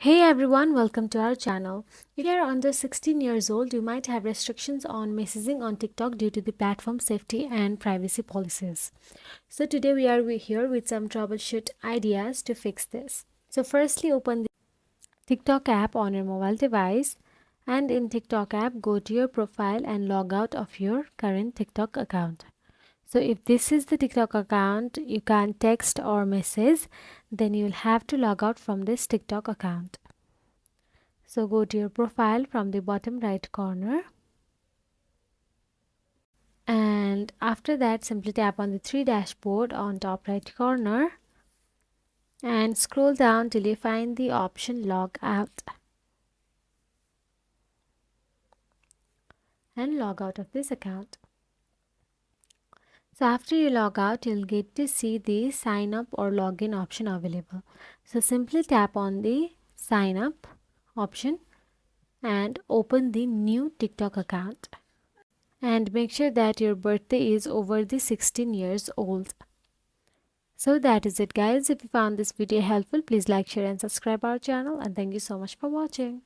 Hey everyone, welcome to our channel. If you are under 16 years old, you might have restrictions on messaging on TikTok due to the platform safety and privacy policies. So today we are here with some troubleshoot ideas to fix this. So firstly, open the TikTok app on your mobile device, and in TikTok app, go to your profile and log out of your current TikTok account. So if this is the TikTok account, you can't text or message, then you'll have to log out from this TikTok account. So go to your profile from the bottom right corner, and after that simply tap on the three dashboard on top right corner and scroll down till you find the option log out and log out of this account. So after you log out, you'll get to see the sign up or login option available. So simply tap on the sign up option and open the new TikTok account. And make sure that your birthday is over the 16 years old. So that is it guys. If you found this video helpful, please like, share and subscribe our channel, and thank you so much for watching.